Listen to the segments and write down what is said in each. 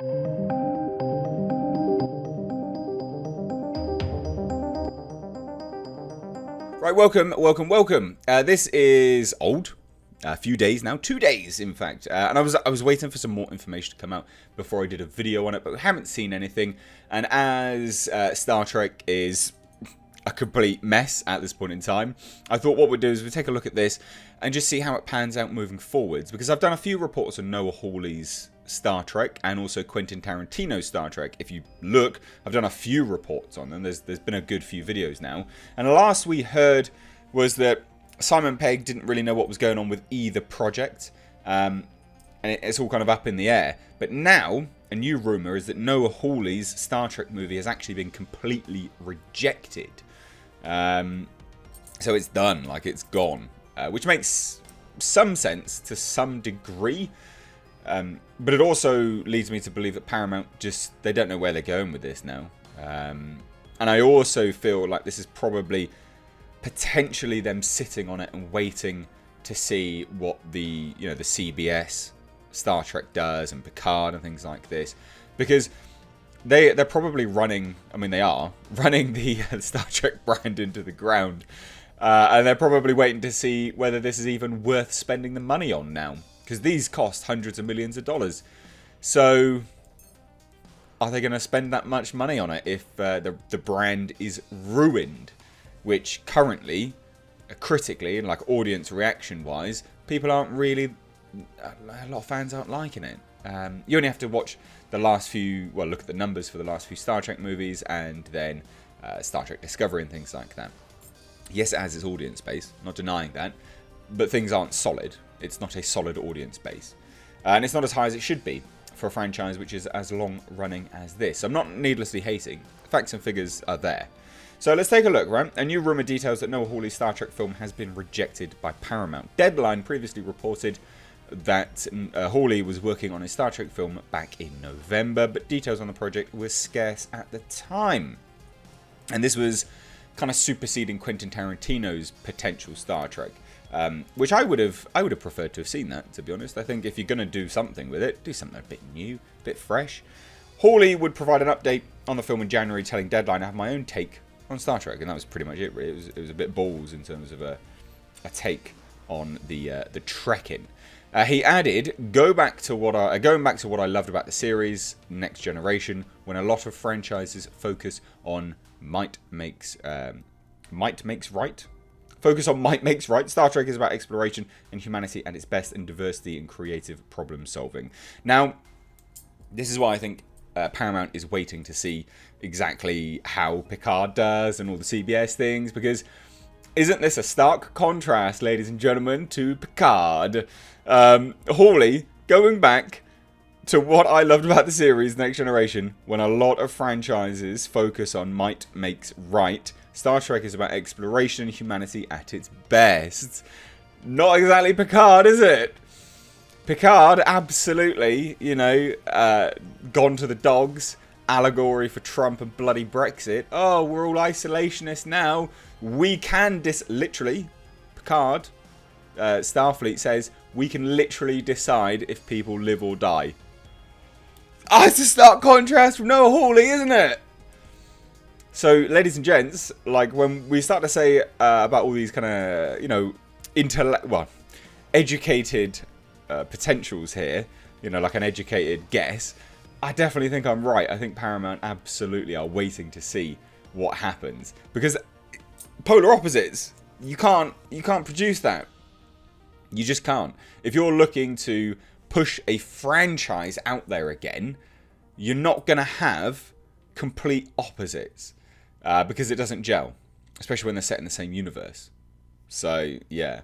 Right, welcome. This is old. A few days now, 2 days in fact, and I was waiting for some more information to come out before I did a video on it, but we haven't seen anything. And as Star Trek is a complete mess at this point in time, I thought what we'd do is we'd take a look at this and just see how it pans out moving forwards, because I've done a few reports on Noah Hawley's Star Trek and also Quentin Tarantino's Star Trek. If you look, I've done a few reports on them. There's been a good few videos now, and the last we heard was that Simon Pegg didn't really know what was going on with either project, and it's all kind of up in the air. But now, a new rumour is that Noah Hawley's Star Trek movie has actually been completely rejected. So it's done, like it's gone, which makes some sense to some degree. But it also leads me to believe that Paramount they don't know where they're going with this now. And I also feel like this is probably potentially them sitting on it and waiting to see what the CBS Star Trek does and Picard and things like this, because they're probably running. I mean, they are running the Star Trek brand into the ground, and they're probably waiting to see whether this is even worth spending the money on now, because these cost hundreds of millions of dollars. So are they going to spend that much money on it if the brand is ruined? Which currently, critically, and like audience reaction wise, people aren't really, a lot of fans aren't liking it. You only have to watch the last few, look at the numbers for the last few Star Trek movies, and then Star Trek Discovery and things like that. Yes, it has its audience base, not denying that, but things aren't solid. It's not a solid audience base, and it's not as high as it should be for a franchise which is as long running as this. I'm not needlessly hating. Facts and figures are there. So let's take a look, right? A new rumour details that Noah Hawley's Star Trek film has been rejected by Paramount. Deadline previously reported that Hawley was working on a Star Trek film back in November, but details on the project were scarce at the time. And this was kind of superseding Quentin Tarantino's potential Star Trek, which I would have preferred to have seen that, to be honest. I think if you're going to do something with it, do something a bit new, a bit fresh. Hawley would provide an update on the film in January, telling Deadline I have my own take on Star Trek, and that was pretty much it. Really. It was a bit balls in terms of a take on the Trekking. He added, going back to what I loved about the series, Next Generation, when a lot of franchises focus on might makes right. Focus on might makes right. Star Trek is about exploration and humanity at its best, and diversity and creative problem solving. Now, this is why I think Paramount is waiting to see exactly how Picard does and all the CBS things, because isn't this a stark contrast, ladies and gentlemen, to Picard? Hawley going back to what I loved about the series Next Generation, when a lot of franchises focus on might makes right. Star Trek is about exploration and humanity at its best. Not exactly Picard, is it? Picard, absolutely, gone to the dogs, allegory for Trump and bloody Brexit. Oh, we're all isolationists now. We can literally, Picard, Starfleet says, we can literally decide if people live or die. Oh, it's a stark contrast from Noah Hawley, isn't it? So, ladies and gents, like when we start to say about all these kind of, educated potentials here, like an educated guess, I definitely think I'm right. I think Paramount absolutely are waiting to see what happens, because polar opposites, you can't produce that. You just can't. If you're looking to push a franchise out there again, you're not going to have complete opposites, because it doesn't gel, especially when they're set in the same universe. So, yeah.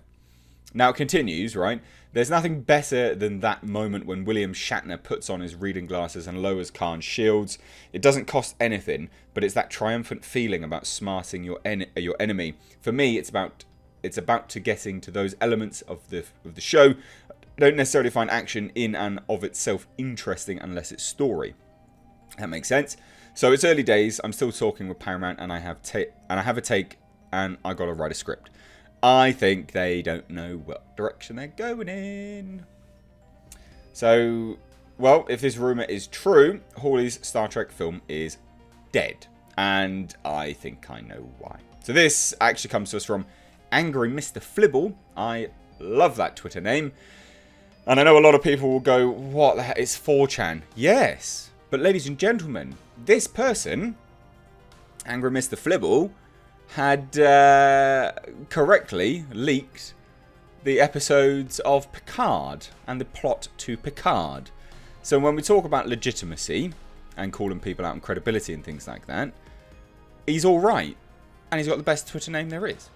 Now it continues, right? There's nothing better than that moment when William Shatner puts on his reading glasses and lowers Khan's shields. It doesn't cost anything, but it's that triumphant feeling about smarting your enemy. For me, it's about to getting to those elements of the show. I don't necessarily find action in and of itself interesting unless it's story. That makes sense. So it's early days. I'm still talking with Paramount, and I have a take, and I got to write a script. I think they don't know what direction they're going in. So well, if this rumour is true, Hawley's Star Trek film is dead. And I think I know why. So this actually comes to us from Angry Mr. Flibble. I love that Twitter name. And I know a lot of people will go, what the heck? It's 4chan. Yes. But ladies and gentlemen, this person, Angry Mr. Flibble, had correctly leaked the episodes of Picard and the plot to Picard. So when we talk about legitimacy and calling people out on credibility and things like that, he's all right. And he's got the best Twitter name there is.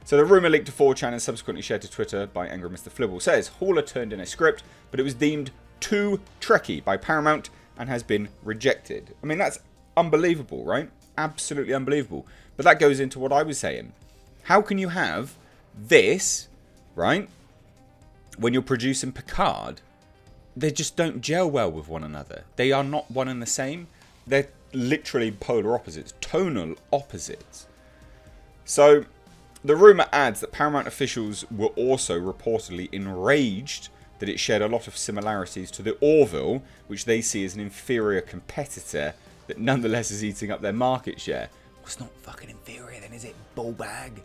So the rumour leaked to 4chan and subsequently shared to Twitter by Angry Mr. Flibble says, Haller turned in a script, but it was deemed too Trekky by Paramount and has been rejected. I mean, that's unbelievable, right? Absolutely unbelievable. But that goes into what I was saying. How can you have this, right, when you're producing Picard? They just don't gel well with one another. They are not one and the same. They're literally polar opposites, tonal opposites. So the rumour adds that Paramount officials were also reportedly enraged that it shared a lot of similarities to the Orville, which they see as an inferior competitor that nonetheless is eating up their market share. Well, it's not fucking inferior then, is it, ballbag?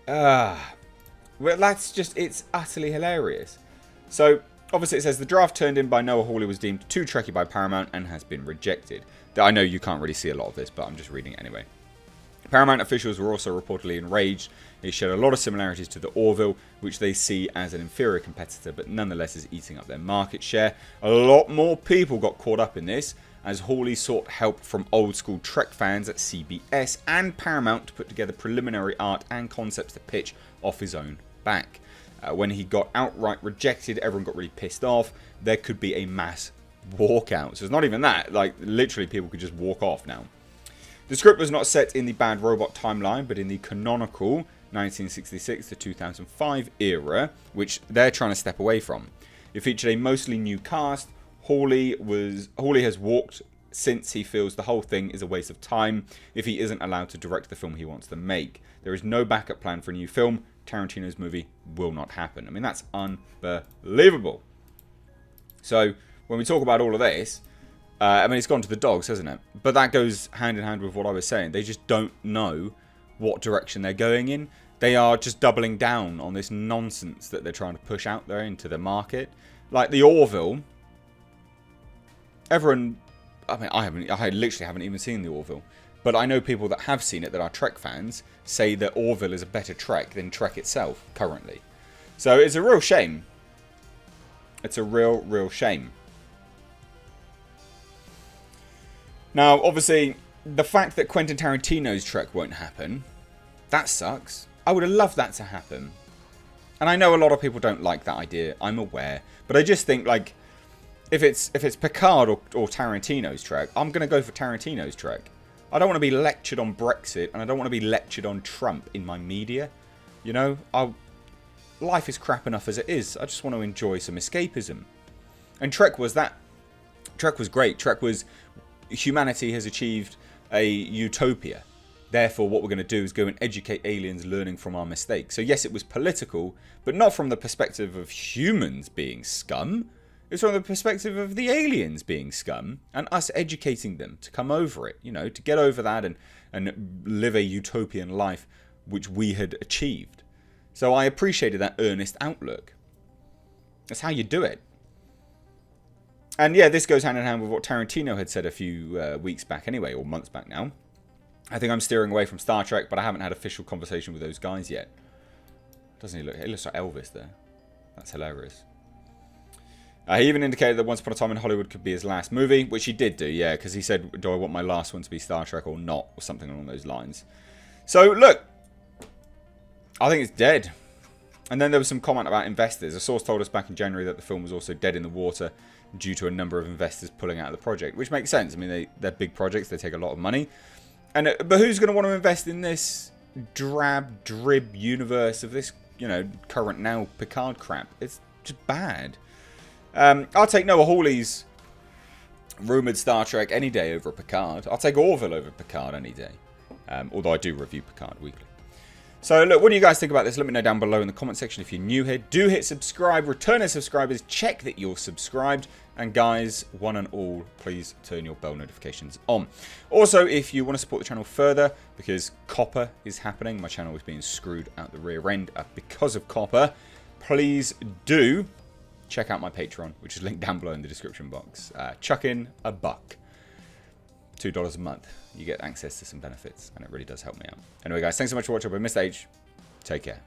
Well, that's just, it's utterly hilarious. So, obviously it says, the draft turned in by Noah Hawley was deemed too Trekky by Paramount and has been rejected. I know you can't really see a lot of this, but I'm just reading it anyway. Paramount officials were also reportedly enraged. It shared a lot of similarities to the Orville, which they see as an inferior competitor, but nonetheless is eating up their market share. A lot more people got caught up in this, as Hawley sought help from old-school Trek fans at CBS and Paramount to put together preliminary art and concepts to pitch off his own back. When he got outright rejected, everyone got really pissed off. There could be a mass walkout. So it's not even that. Like, literally, people could just walk off now. The script was not set in the Bad Robot timeline, but in the canonical 1966 to 2005 era, which they're trying to step away from. It featured a mostly new cast. Hawley has walked since he feels the whole thing is a waste of time if he isn't allowed to direct the film he wants to make. There is no backup plan for a new film. Tarantino's movie will not happen. I mean, that's unbelievable. So, when we talk about all of this, I mean, it's gone to the dogs, hasn't it? But that goes hand in hand with what I was saying. They just don't know what direction they're going in. They are just doubling down on this nonsense that they're trying to push out there into the market. Like the Orville. Everyone, I mean, I literally haven't even seen the Orville. But I know people that have seen it that are Trek fans say that Orville is a better Trek than Trek itself currently. So it's a real shame. It's a real shame. Now, obviously, the fact that Quentin Tarantino's Trek won't happen, that sucks. I would have loved that to happen. And I know a lot of people don't like that idea, I'm aware. But I just think, like, if it's Picard or Tarantino's Trek, I'm going to go for Tarantino's Trek. I don't want to be lectured on Brexit, and I don't want to be lectured on Trump in my media. You know, life is crap enough as it is. I just want to enjoy some escapism. And Trek was that. Trek was great. Trek was... Humanity has achieved a utopia. Therefore, what we're going to do is go and educate aliens learning from our mistakes. So yes, it was political, but not from the perspective of humans being scum. It's from the perspective of the aliens being scum and us educating them to come over it, you know, to get over that and live a utopian life which we had achieved. So I appreciated that earnest outlook. That's how you do it. And yeah, this goes hand in hand with what Tarantino had said a few weeks back anyway, or months back now. I think I'm steering away from Star Trek, but I haven't had official conversation with those guys yet. Doesn't he look? He looks like Elvis there. That's hilarious. He even indicated that Once Upon a Time in Hollywood could be his last movie, which he did do, yeah, because he said, do I want my last one to be Star Trek or not, or something along those lines. So, look, I think it's dead. And then there was some comment about investors. A source told us back in January that the film was also dead in the water due to a number of investors pulling out of the project, which makes sense. I mean, they're big projects. They take a lot of money. But who's going to want to invest in this drib universe of this, you know, current now Picard crap? It's just bad. I'll take Noah Hawley's rumoured Star Trek any day over Picard. I'll take Orville over Picard any day. Although I do review Picard weekly. So look, what do you guys think about this? Let me know down below in the comment section if you're new here. Do hit subscribe. Returning subscribers, check that you're subscribed. And guys, one and all, please turn your bell notifications on. Also, if you want to support the channel further, because copper is happening, my channel is being screwed out the rear end because of copper, please do check out my Patreon, which is linked down below in the description box. Chuck in a buck. $2 a month. You get access to some benefits, and it really does help me out. Anyway, guys, thanks so much for watching. I've been Mr. H. Take care.